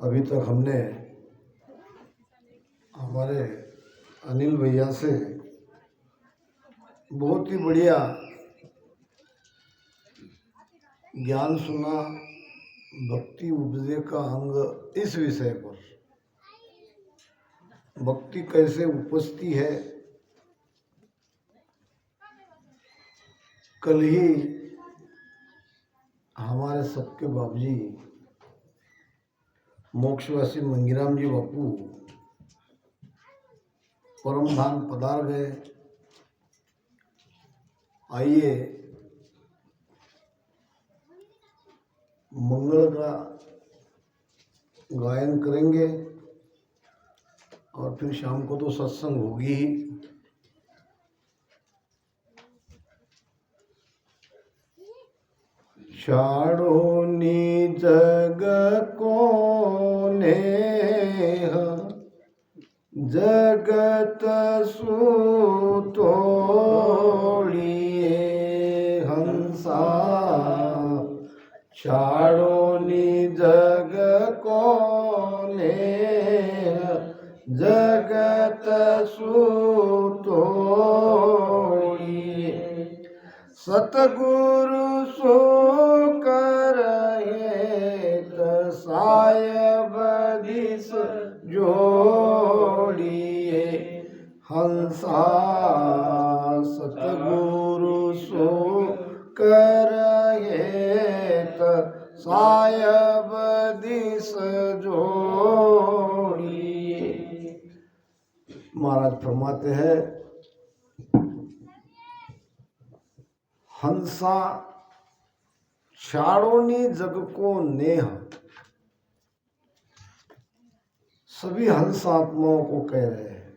अभी तक हमने हमारे अनिल भैया से बहुत ही बढ़िया ज्ञान सुना, भक्ति उपजे का अंग इस विषय पर, भक्ति कैसे उपजती है। कल ही हमारे सबके बाबूजी मोक्षवासी मंगीराम जी बापू परम धाम पधार गए। आइए मंगल का गायन करेंगे और फिर शाम को तो सत्संग होगी ही। छाड़ो नी जग को नेह, जगत सुतोड़िए हंसा। छाड़ो नी जग को नेह, जगत सुतोड़िए। सतगुरु सो करहे सायब दिस जोड़िए हंसा। सतगुरु सो करहे सायब दिस जोड़िए। महाराज फरमाते हैं, हंसा छाड़ोनी जग को नेह। सभी हंस आत्माओं को कह रहे हैं।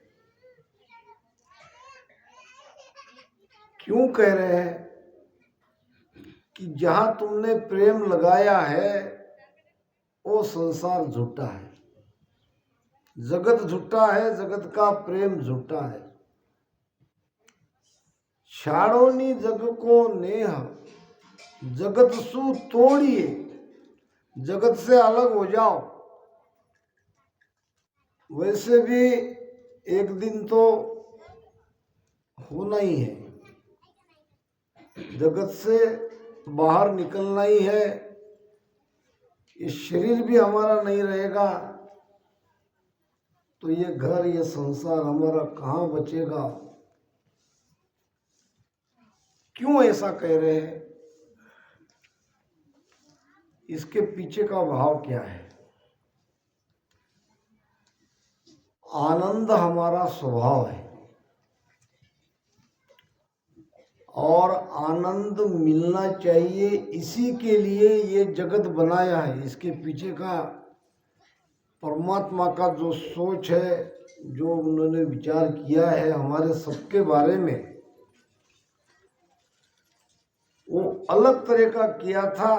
क्यों कह रहे हैं? कि जहां तुमने प्रेम लगाया है वो संसार झूठा है, जगत झूठा है, जगत का प्रेम झूठा है। छाड़ोनी जग को नेह, जगत सु तोड़िए, जगत से अलग हो जाओ। वैसे भी एक दिन तो होना ही है, जगत से बाहर निकलना ही है। ये शरीर भी हमारा नहीं रहेगा तो ये घर, ये संसार हमारा कहाँ बचेगा। क्यों ऐसा कह रहे हैं? इसके पीछे का भाव क्या है? आनंद हमारा स्वभाव है और आनंद मिलना चाहिए, इसी के लिए ये जगत बनाया है। इसके पीछे का परमात्मा का जो सोच है, जो उन्होंने विचार किया है हमारे सबके बारे में, वो अलग तरह का किया था,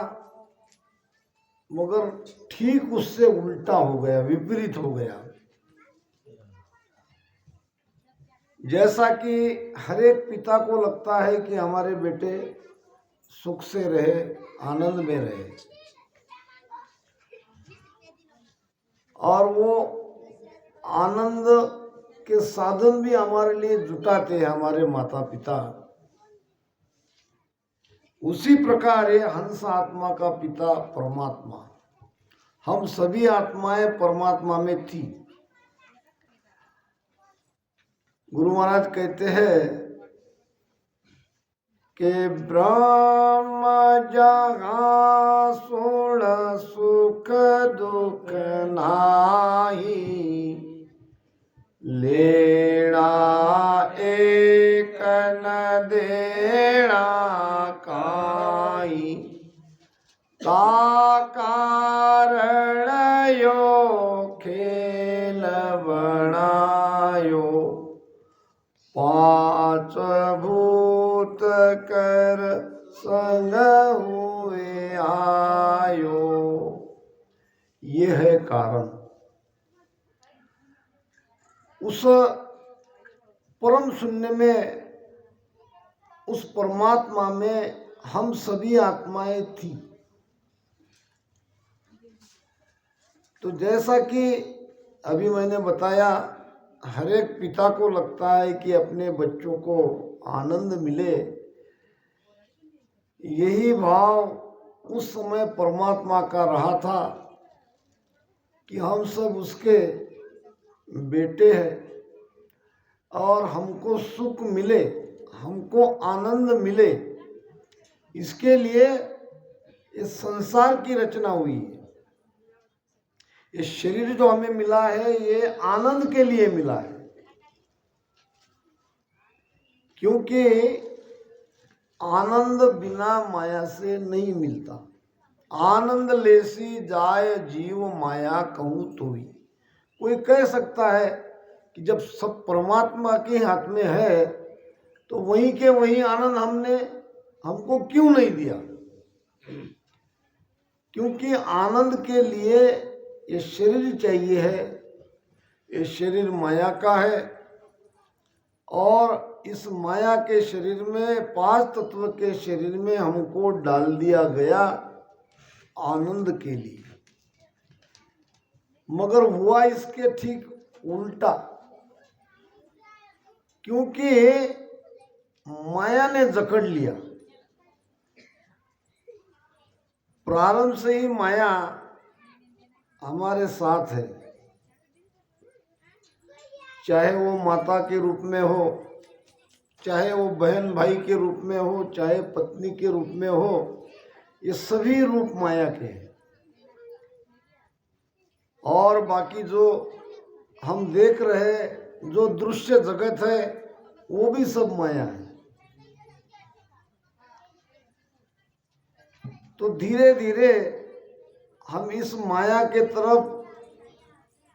मगर ठीक उससे उल्टा हो गया, विपरीत हो गया। जैसा कि हर एक पिता को लगता है कि हमारे बेटे सुख से रहे, आनंद में रहे, और वो आनंद के साधन भी हमारे लिए जुटाते हैं हमारे माता पिता। उसी प्रकार ये हंस आत्मा का पिता परमात्मा। हम सभी आत्माएं परमात्मा में थी। गुरु महाराज कहते हैं कि ब्रह्म जहाँ सुन सुख दुख नाही, लेना एक न देना काई। ता कारण यो खेल बनायो, पांच भूत कर संग हुए आयो। ये है कारण। उस परम शून्य में, उस परमात्मा में हम सभी आत्माएं थी। तो जैसा कि अभी मैंने बताया, हर एक पिता को लगता है कि अपने बच्चों को आनंद मिले। यही भाव उस समय परमात्मा का रहा था कि हम सब उसके बेटे हैं और हमको सुख मिले, हमको आनंद मिले, इसके लिए इस संसार की रचना हुई है। ये शरीर जो हमें मिला है ये आनंद के लिए मिला है, क्योंकि आनंद बिना माया से नहीं मिलता। आनंद लेसी जाय जीव माया कहूँ तो ही। कोई कह सकता है कि जब सब परमात्मा के हाथ में है तो वहीं के वहीं आनंद हमको क्यों नहीं दिया? क्योंकि आनंद के लिए ये शरीर चाहिए है। ये शरीर माया का है और इस माया के शरीर में, पांच तत्व के शरीर में हमको डाल दिया गया आनंद के लिए। मगर हुआ इसके ठीक उल्टा, क्योंकि माया ने जकड़ लिया। प्रारंभ से ही माया हमारे साथ है, चाहे वो माता के रूप में हो, चाहे वो बहन भाई के रूप में हो, चाहे पत्नी के रूप में हो, ये सभी रूप माया के हैं। और बाकी जो हम देख रहे, जो दृश्य जगत है, वो भी सब माया है। तो धीरे धीरे हम इस माया के तरफ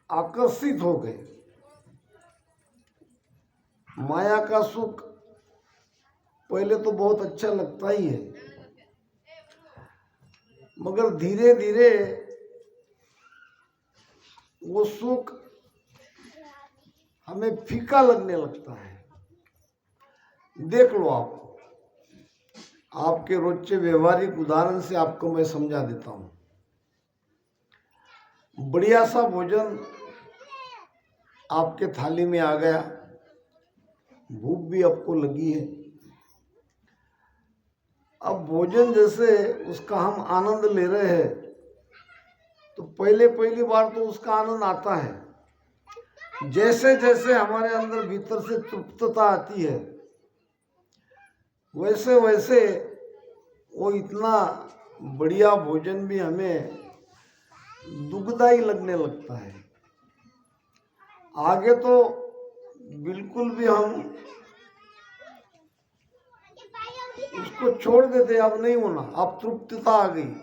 आकर्षित हो गए। माया का सुख पहले तो बहुत अच्छा लगता ही है, मगर धीरे धीरे वो सुख हमें फीका लगने लगता है। देख लो आप, आपके रोज के व्यवहारिक उदाहरण से आपको मैं समझा देता हूँ। बढ़िया सा भोजन आपके थाली में आ गया, भूख भी आपको लगी है। अब भोजन जैसे उसका हम आनंद ले रहे हैं, तो पहली बार तो उसका आनंद आता है। जैसे जैसे हमारे अंदर भीतर से तृप्तता आती है, वैसे वैसे वो इतना बढ़िया भोजन भी हमें दुखदाई लगने लगता है। आगे तो बिल्कुल भी हम उसको छोड़ देते, अब नहीं होना, अब तृप्तता आ गई।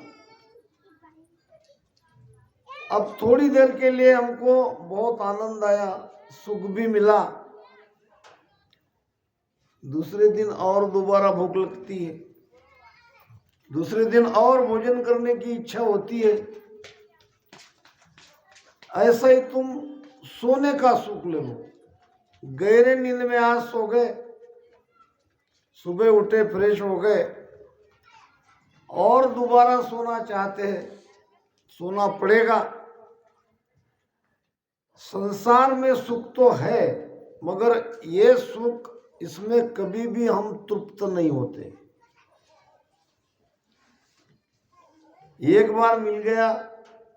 अब थोड़ी देर के लिए हमको बहुत आनंद आया, सुख भी मिला, दूसरे दिन और दोबारा भूख लगती है, दूसरे दिन और भोजन करने की इच्छा होती है। ऐसा ही तुम सोने का सुख ले लो। गहरे नींद में आज सो गए, सुबह उठे, फ्रेश हो गए, और दोबारा सोना चाहते हैं, सोना पड़ेगा। संसार में सुख तो है, मगर ये सुख, इसमें कभी भी हम तृप्त नहीं होते। एक बार मिल गया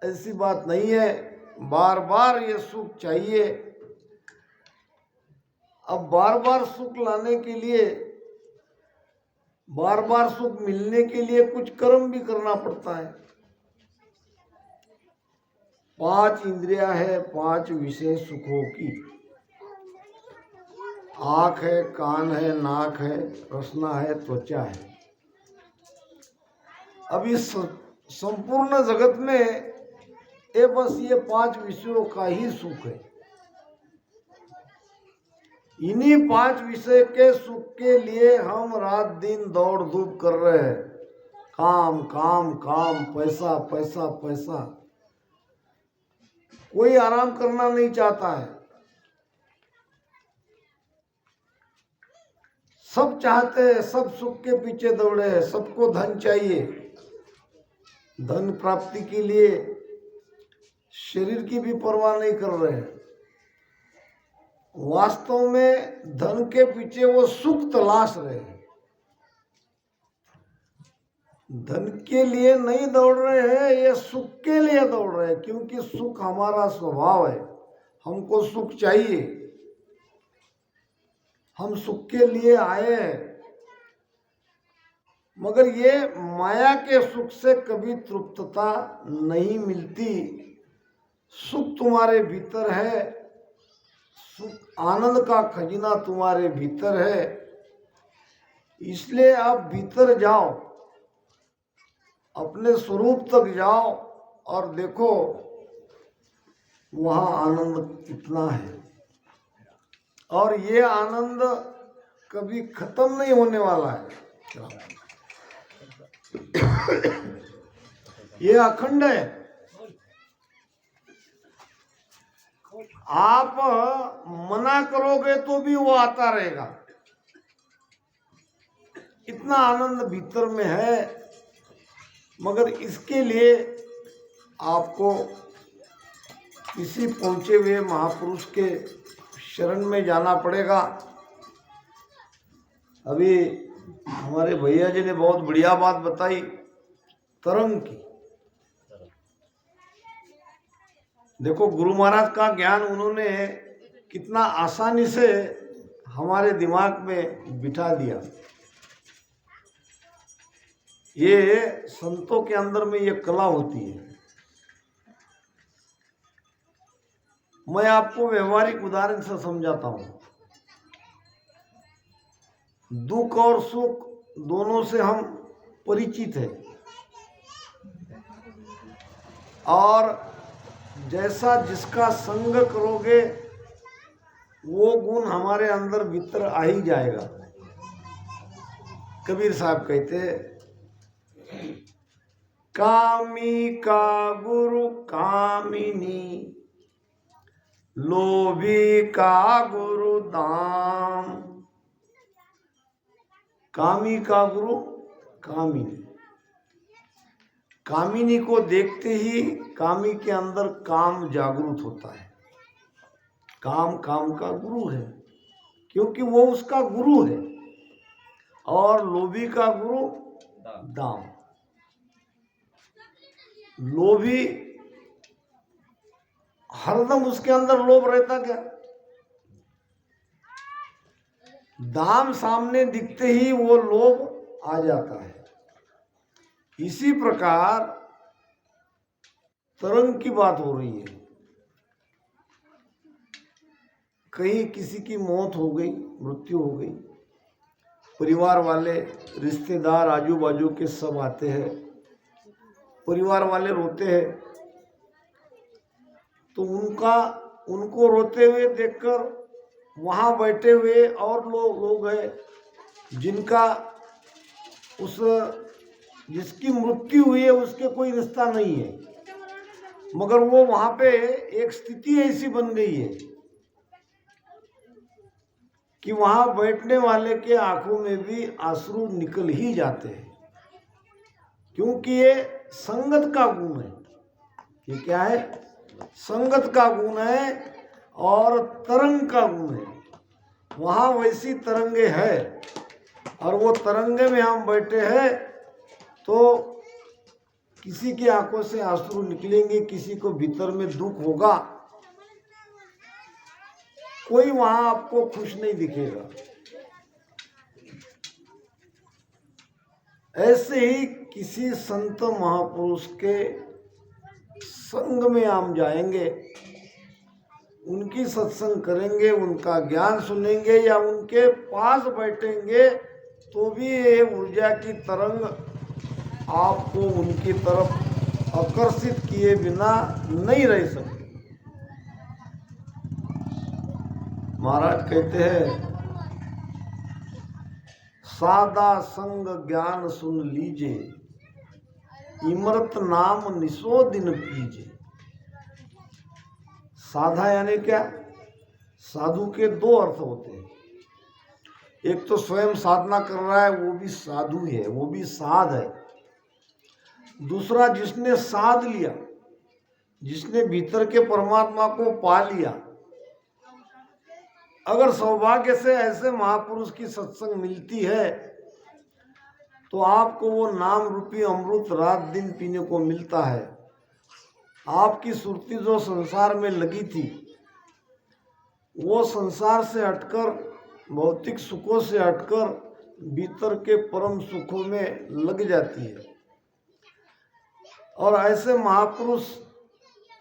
ऐसी बात नहीं है, बार बार ये सुख चाहिए। अब बार बार सुख लाने के लिए, बार बार सुख मिलने के लिए कुछ कर्म भी करना पड़ता है। 5 इंद्रियां है, 5 विषय सुखों की। आँख है, कान है, नाक है, रसना है, त्वचा है। अब इस संपूर्ण जगत में बस ये 5 विषयों का ही सुख है। इन्हीं 5 विषय के सुख के लिए हम रात दिन दौड़ धूप कर रहे हैं। काम काम काम, पैसा पैसा पैसा। कोई आराम करना नहीं चाहता है। सब चाहते हैं, सब सुख के पीछे दौड़े हैं, सबको धन चाहिए। धन प्राप्ति के लिए, शरीर की भी परवाह नहीं कर रहे हैं। वास्तव में धन के पीछे वो सुख तलाश रहे हैं, धन के लिए नहीं दौड़ रहे हैं, ये सुख के लिए दौड़ रहे हैं, क्योंकि सुख हमारा स्वभाव है, हमको सुख चाहिए, हम सुख के लिए आए हैं। मगर ये माया के सुख से कभी तृप्तता नहीं मिलती। सुख तुम्हारे भीतर है, सुख आनंद का खजाना तुम्हारे भीतर है, इसलिए आप भीतर जाओ, अपने स्वरूप तक जाओ और देखो वहाँ आनंद कितना है। और ये आनंद कभी खत्म नहीं होने वाला है, ये अखंड है। आप मना करोगे तो भी वो आता रहेगा, इतना आनंद भीतर में है। मगर इसके लिए आपको किसी पहुंचे हुए महापुरुष के शरण में जाना पड़ेगा। अभी हमारे भैया जी ने बहुत बढ़िया बात बताई तरंग की। देखो गुरु महाराज का ज्ञान उन्होंने कितना आसानी से हमारे दिमाग में बिठा दिया। ये संतों के अंदर में ये कला होती है। मैं आपको व्यवहारिक उदाहरण से समझाता हूं। दुख और सुख दोनों से हम परिचित हैं, और जैसा जिसका संग करोगे वो गुण हमारे अंदर भीतर आ ही जाएगा। कबीर साहब कहते, कामी का गुरु कामिनी, लोभी का गुरु दाम। कामी का गुरु कामिनी, कामिनी को देखते ही कामी के अंदर काम जागृत होता है। काम काम का गुरु है, क्योंकि वो उसका गुरु है। और लोभी का गुरु दाम। लोभी हरदम उसके अंदर लोभ रहता क्या? दाम सामने दिखते ही वो लोभ आ जाता है। इसी प्रकार तरंग की बात हो रही है। कहीं किसी की मौत हो गई, मृत्यु हो गई, परिवार वाले रिश्तेदार आजू बाजू के सब आते हैं, परिवार वाले रोते हैं, तो उनको रोते हुए देखकर वहाँ बैठे हुए और लोग हैं जिसकी मृत्यु हुई है उसके कोई रिश्ता नहीं है, मगर वो वहाँ पे एक स्थिति ऐसी बन गई है कि वहाँ बैठने वाले के आंखों में भी आंसू निकल ही जाते हैं, क्योंकि ये संगत का गुण है। ये क्या है? संगत का गुण है और तरंग का गुण है। वहाँ वैसी तरंगे है, और वो तरंगे में हम बैठे हैं तो किसी की आंखों से आंसू निकलेंगे, किसी को भीतर में दुख होगा, कोई वहां आपको खुश नहीं दिखेगा। ऐसे ही किसी संत महापुरुष के संग में हम जाएंगे, उनकी सत्संग करेंगे, उनका ज्ञान सुनेंगे या उनके पास बैठेंगे, तो भी ये ऊर्जा की तरंग आपको उनकी तरफ आकर्षित किए बिना नहीं रह सकती। महाराज कहते हैं, सादा संग ज्ञान सुन लीजे, इमृत नाम निसो दिन पीजे। साधा यानी क्या? साधु के दो अर्थ होते हैं। एक तो स्वयं साधना कर रहा है, वो भी साधु है, वो भी साध है। दूसरा जिसने साध लिया, जिसने भीतर के परमात्मा को पा लिया, अगर सौभाग्य से ऐसे महापुरुष की सत्संग मिलती है तो आपको वो नाम रूपी अमृत रात दिन पीने को मिलता है। आपकी सुरती जो संसार में लगी थी वो संसार से हटकर, भौतिक सुखों से हटकर भीतर के परम सुखों में लग जाती है। और ऐसे महापुरुष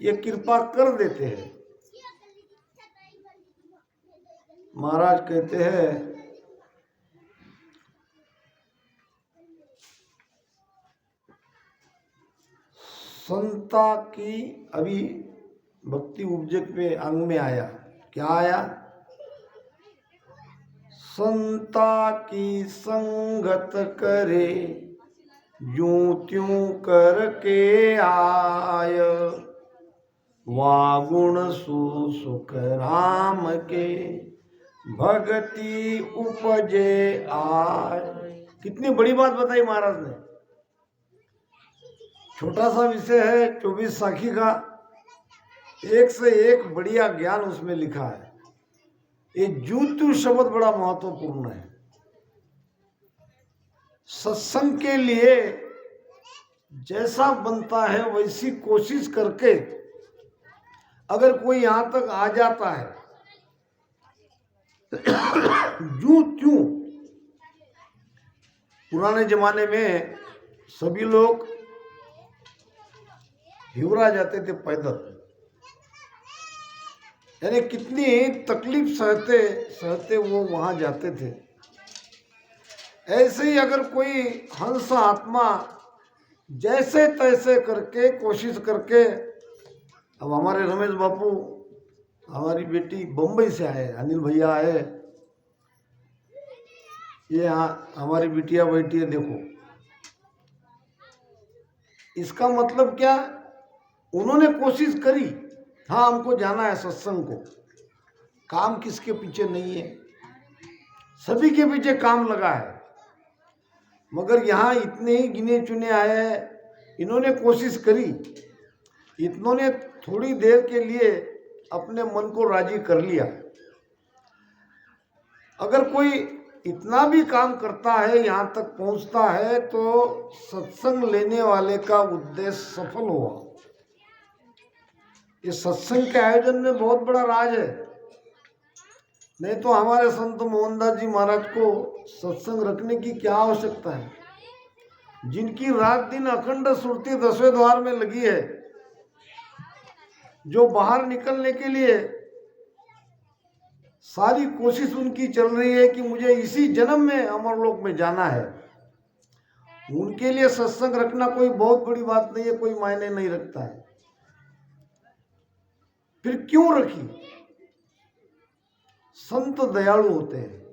ये कृपा कर देते हैं। महाराज कहते हैं, संता की, अभी भक्ति उपजक पे अंग में आया, क्या आया? संता की संगत करे यूं त्यों करके आय, वागुण सुख राम के भक्ति उपजे आय। कितनी बड़ी बात बताई महाराज ने। छोटा सा विषय है 24 साखी का, एक से एक बढ़िया ज्ञान उसमें लिखा है। ये जूतु शब्द बड़ा महत्वपूर्ण है। सत्संग के लिए जैसा बनता है वैसी कोशिश करके अगर कोई यहां तक आ जाता है जू त्यों। पुराने जमाने में सभी लोग हिवरा जाते थे पैदल, यानी कितनी तकलीफ सहते सहते वो वहां जाते थे। ऐसे ही अगर कोई हंस आत्मा जैसे तैसे करके कोशिश करके, अब हमारे रमेश बापू, हमारी बेटी बम्बई से आए, अनिल भैया आए, ये यहाँ हमारी बिटिया बैठी है, देखो। इसका मतलब क्या? उन्होंने कोशिश करी, हाँ हमको जाना है सत्संग को। काम किसके पीछे नहीं है, सभी के पीछे काम लगा है। मगर यहाँ इतने ही गिने चुने आए हैं, इन्होंने कोशिश करी, इतनों ने थोड़ी देर के लिए अपने मन को राजी कर लिया। अगर कोई इतना भी काम करता है, यहाँ तक पहुँचता है, तो सत्संग लेने वाले का उद्देश्य सफल हुआ। ये सत्संग के आयोजन में बहुत बड़ा राज है। नहीं तो हमारे संत मोहनदास जी महाराज को सत्संग रखने की क्या आवश्यकता है? जिनकी रात दिन अखंड सुरती 10वें द्वार में लगी है, जो बाहर निकलने के लिए सारी कोशिश उनकी चल रही है कि मुझे इसी जन्म में अमरलोक में जाना है, उनके लिए सत्संग रखना कोई बहुत बड़ी बात नहीं है, कोई मायने नहीं रखता है। फिर क्यों रखी? संत दयालु होते हैं,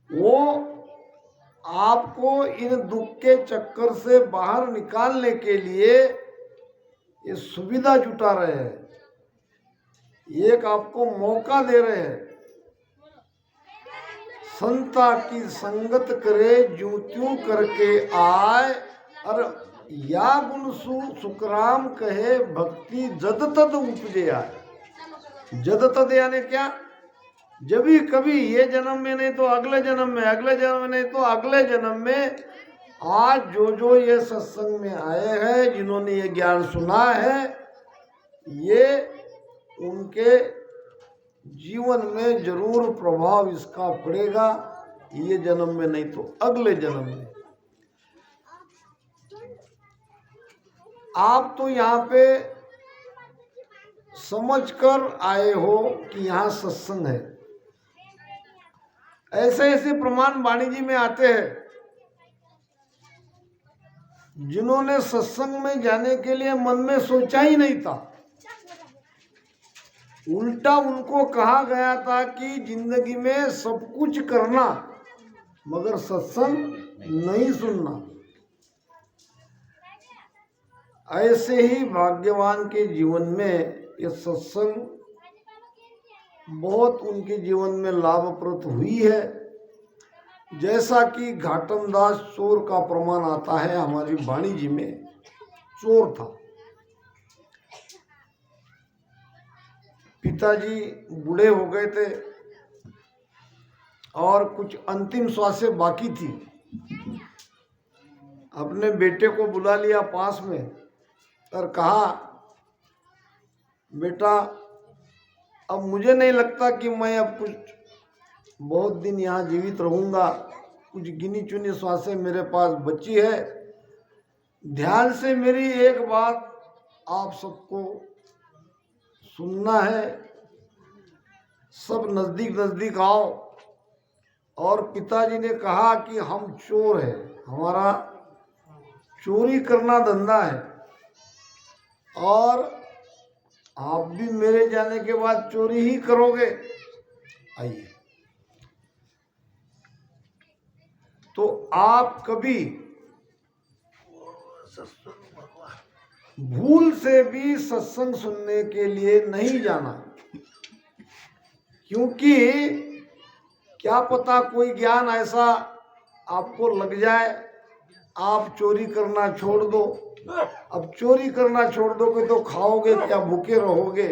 वो आपको इन दुख के चक्कर से बाहर निकालने के लिए ये सुविधा जुटा रहे हैं, एक आपको मौका दे रहे हैं। संता की संगत करे यूं त्यों करके आए, और या गुण सुखराम कहे भक्ति जद तद उपजे आए। जद तद यानी क्या? जब भी कभी ये जन्म में नहीं तो अगले जन्म में, अगले जन्म में नहीं तो अगले जन्म में, आज जो जो ये सत्संग में आए हैं, जिन्होंने ये ज्ञान सुना है, ये उनके जीवन में जरूर प्रभाव इसका पड़ेगा, ये जन्म में नहीं तो अगले जन्म में। आप तो यहाँ पे समझकर आए हो कि यहाँ सत्संग है। ऐसे ऐसे प्रमाण वाणी जी में आते हैं, जिन्होंने सत्संग में जाने के लिए मन में सोचा ही नहीं था। उल्टा उनको कहा गया था कि जिंदगी में सब कुछ करना मगर सत्संग नहीं सुनना। ऐसे ही भाग्यवान के जीवन में ये सत्संग बहुत उनके जीवन में लाभप्रद हुई है। जैसा कि घाटमदास चोर का प्रमाण आता है हमारी वाणी जी में चोर था। पिताजी बूढ़े हो गए थे और कुछ अंतिम श्वासें बाकी थी। अपने बेटे को बुला लिया पास में और कहा, बेटा अब मुझे नहीं लगता कि मैं अब कुछ बहुत दिन यहाँ जीवित रहूँगा, कुछ गिनी चुनी श्वासें मेरे पास बची है। ध्यान से मेरी एक बात आप सबको सुनना है। सब नज़दीक नज़दीक आओ। और पिताजी ने कहा कि हम चोर हैं, हमारा चोरी करना धंधा है और आप भी मेरे जाने के बाद चोरी ही करोगे। आइए, तो आप कभी भूल से भी सत्संग सुनने के लिए नहीं जाना, क्योंकि क्या पता कोई ज्ञान ऐसा आपको लग जाए, आप चोरी करना छोड़ दो। अब चोरी करना छोड़ दोगे तो खाओगे क्या, भूखे रहोगे।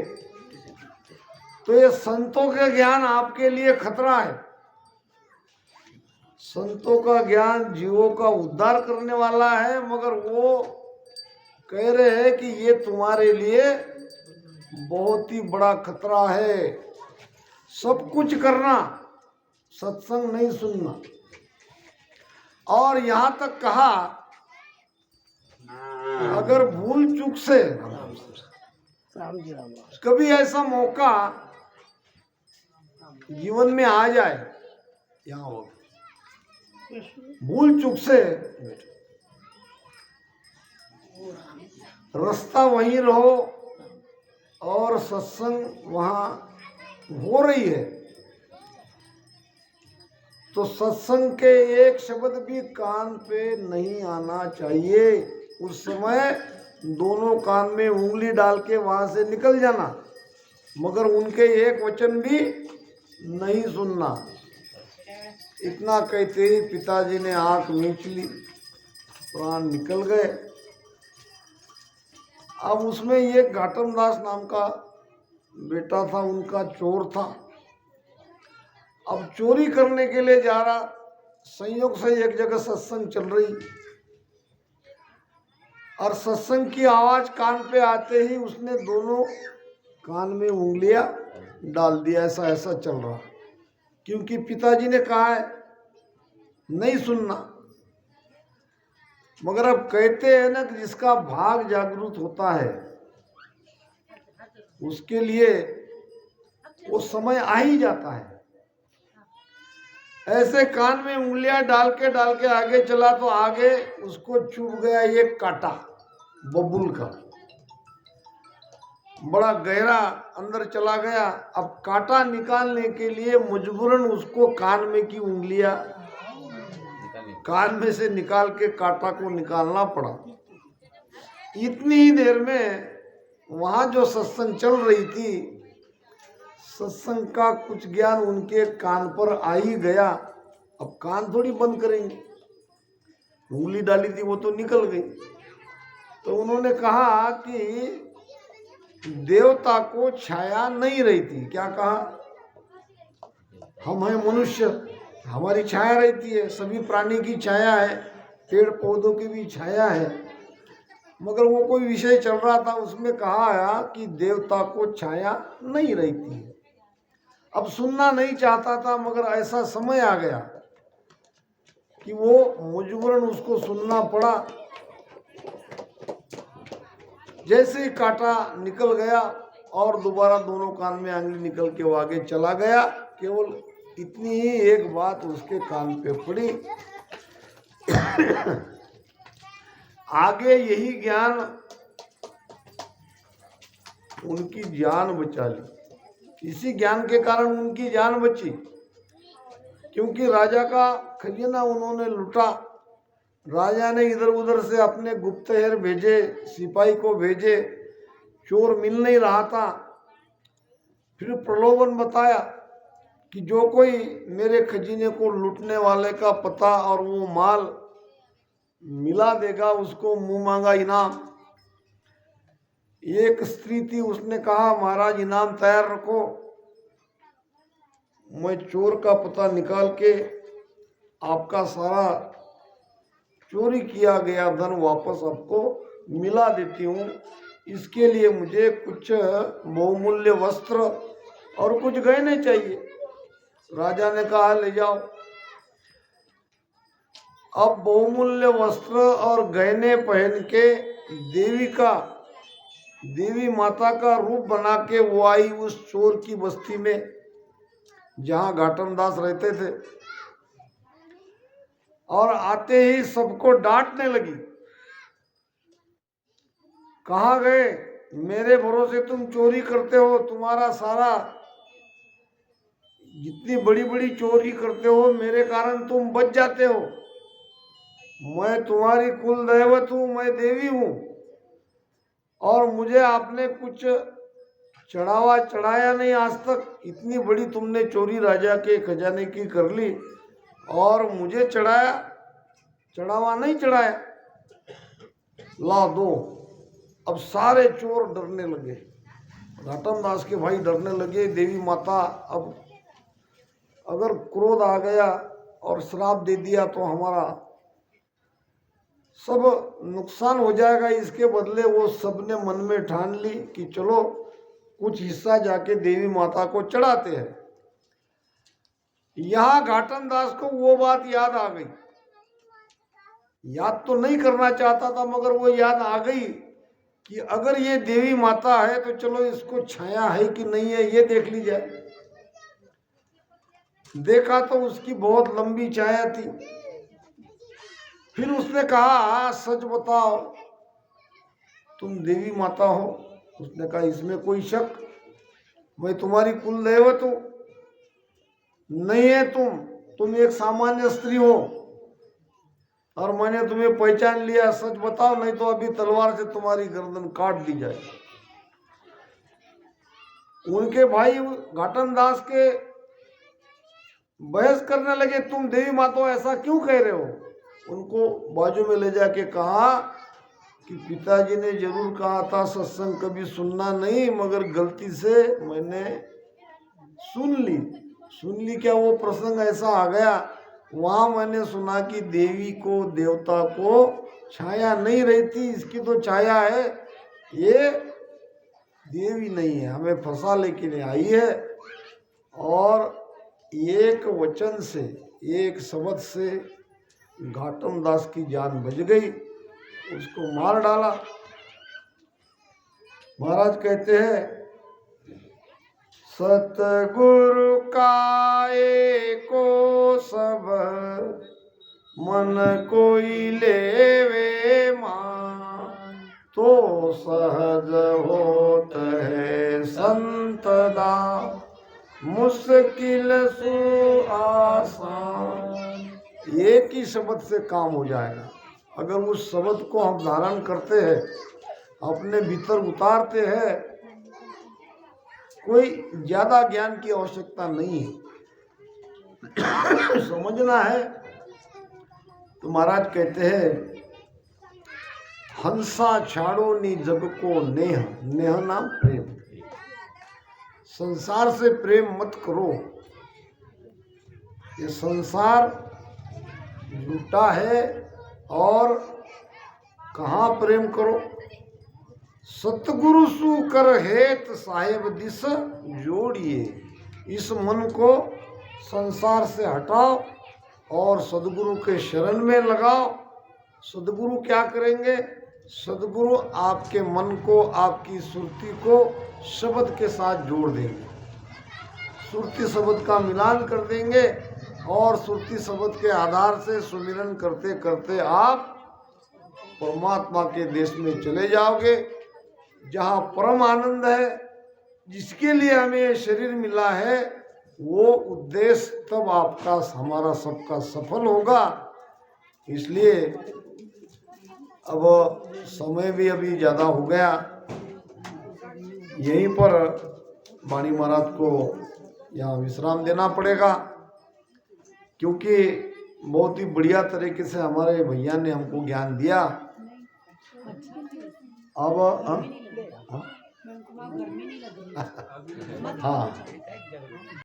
तो ये संतों का ज्ञान आपके लिए खतरा है। संतों का ज्ञान जीवों का उद्धार करने वाला है, मगर वो कह रहे हैं कि ये तुम्हारे लिए बहुत ही बड़ा खतरा है। सब कुछ करना, सत्संग नहीं सुनना। और यहां तक कहा, अगर भूल चूक से कभी ऐसा मौका जीवन में आ जाए, यहाँ हो भूल चूक से रास्ता वहीं रहो और सत्संग वहां हो रही है, तो सत्संग के एक शब्द भी कान पे नहीं आना चाहिए। उस समय दोनों कान में उंगली डाल के वहां से निकल जाना, मगर उनके एक वचन भी नहीं सुनना। इतना कहते ही पिताजी ने आंख मींच ली, प्राण निकल गए। अब उसमें एक घाटम दास नाम का बेटा था, उनका चोर था। अब चोरी करने के लिए जा रहा, संयोग से एक जगह सत्संग चल रही और सत्संग की आवाज कान पे आते ही उसने दोनों कान में उंगलियां डाल दिया। ऐसा ऐसा चल रहा, क्योंकि पिताजी ने कहा है नहीं सुनना। मगर अब कहते हैं ना कि जिसका भाग जागृत होता है उसके लिए वो समय आ ही जाता है। ऐसे कान में उंगलियां डाल के आगे चला तो आगे उसको चुभ गया एक कांटा बबूल का, बड़ा गहरा अंदर चला गया। अब कांटा निकालने के लिए मजबूरन उसको कान में की उंगलियां कान में से निकाल के कांटा को निकालना पड़ा। इतनी ही देर में वहां जो सत्संग चल रही थी, सत्संग का कुछ ज्ञान उनके कान पर आ ही गया। अब कान थोड़ी बंद करेंगे, उंगली डाली थी वो तो निकल गई। तो उन्होंने कहा कि देवता को छाया नहीं रहती। क्या कहा? हम हैं मनुष्य, हमारी छाया रहती है, सभी प्राणी की छाया है, पेड़ पौधों की भी छाया है। मगर वो कोई विषय चल रहा था, उसमें कहा है कि देवता को छाया नहीं रहती है। अब सुनना नहीं चाहता था, मगर ऐसा समय आ गया कि वो मजबूरन उसको सुनना पड़ा। जैसे ही कांटा निकल गया और दोबारा दोनों कान में आंगली निकल के वो आगे चला गया। केवल इतनी ही एक बात उसके कान पे पड़ी, आगे यही ज्ञान उनकी जान बचा ली। इसी ज्ञान के कारण उनकी जान बची, क्योंकि राजा का खजाना उन्होंने लूटा। राजा ने इधर उधर से अपने गुप्तहेर भेजे, सिपाही को भेजे, चोर मिल नहीं रहा था। फिर प्रलोभन बताया कि जो कोई मेरे खजीने को लूटने वाले का पता और वो माल मिला देगा उसको मुंह मांगा इनाम। एक स्त्री थी, उसने कहा महाराज इनाम तैयार रखो, मैं चोर का पता निकाल के आपका सारा चोरी किया गया धन वापस आपको मिला देती हूँ। इसके लिए मुझे कुछ बहुमूल्य वस्त्र और कुछ गहने चाहिए। राजा ने कहा ले जाओ। अब बहुमूल्य वस्त्र और गहने पहन के देवी माता का रूप बना के वो आई उस चोर की बस्ती में जहां घाटम दास रहते थे, और आते ही सबको डांटने लगी। कहाँ गए, मेरे भरोसे तुम चोरी करते हो, तुम्हारा सारा जितनी बड़ी बड़ी चोरी करते हो मेरे कारण तुम बच जाते हो। मैं तुम्हारी कुल दैवत हूँ, मैं देवी हूँ, और मुझे आपने कुछ चढ़ावा चढ़ाया नहीं आज तक। इतनी बड़ी तुमने चोरी राजा के खजाने की कर ली और मुझे चढ़ावा नहीं चढ़ाया। ला दो। अब सारे चोर डरने लगे, घाटम दास के भाई डरने लगे। देवी माता अब अगर क्रोध आ गया और श्राप दे दिया तो हमारा सब नुकसान हो जाएगा। इसके बदले वो सबने मन में ठान ली कि चलो कुछ हिस्सा जाके देवी माता को चढ़ाते हैं। यहां घाटम दास को वो बात याद आ गई। याद तो नहीं करना चाहता था मगर वो याद आ गई कि अगर ये देवी माता है तो चलो इसको छाया है कि नहीं है ये देख ली जाए। देखा तो उसकी बहुत लंबी छाया थी। फिर उसने कहा सच बताओ तुम देवी माता हो? उसने कहा इसमें कोई शक, मैं तुम्हारी कुल देवत हूं। नहीं है तुम एक सामान्य स्त्री हो और मैंने तुम्हें पहचान लिया। सच बताओ नहीं तो अभी तलवार से तुम्हारी गर्दन काट दी जाए। उनके भाई घाटम दास के बहस करने लगे, तुम देवी माता ऐसा क्यों कह रहे हो? उनको बाजू में ले जाके कहा कि पिताजी ने जरूर कहा था सत्संग कभी सुनना नहीं, मगर गलती से मैंने सुन ली। क्या वो प्रसंग ऐसा आ गया, वहां मैंने सुना कि देवी को देवता को छाया नहीं रहती, इसकी तो छाया है। ये देवी नहीं है, हमें फंसा लेके आई है। और एक वचन से, एक शब्द से घाटम दास की जान बच गई, उसको मार डाला। महाराज कहते हैं सतगुरु का एको सब मन कोई लेवे मान, तो सहज होत है संतदा मुश्किल सु आसान। एक ही शब्द से काम हो जाएगा। अगर उस शब्द को हम धारण करते हैं, अपने भीतर उतारते हैं, कोई ज्यादा ज्ञान की आवश्यकता नहीं है। समझना है तो महाराज कहते हैं हंसा छाड़ो नी जग को नेह, नेह नाम प्रेम। संसार से प्रेम मत करो, ये संसार झूठा है। और कहाँ प्रेम करो? सतगुरु सु कर हेत साहेब दिस जोड़िए। इस मन को संसार से हटाओ और सदगुरु के शरण में लगाओ। सदगुरु क्या करेंगे? सदगुरु आपके मन को, आपकी सुरती को शब्द के साथ जोड़ देंगे, सुरती शब्द का मिलान कर देंगे और सुरती शब्द के आधार से सुमिरन करते करते आप परमात्मा के देश में चले जाओगे, जहाँ परम आनंद है। जिसके लिए हमें ये शरीर मिला है वो उद्देश्य तब आपका, हमारा सबका सफल होगा। इसलिए अब समय भी अभी ज़्यादा हो गया, यहीं पर वाणी महाराज को यहाँ विश्राम देना पड़ेगा, क्योंकि बहुत ही बढ़िया तरीके से हमारे भैया ने हमको ज्ञान दिया। अब हाँ हाँ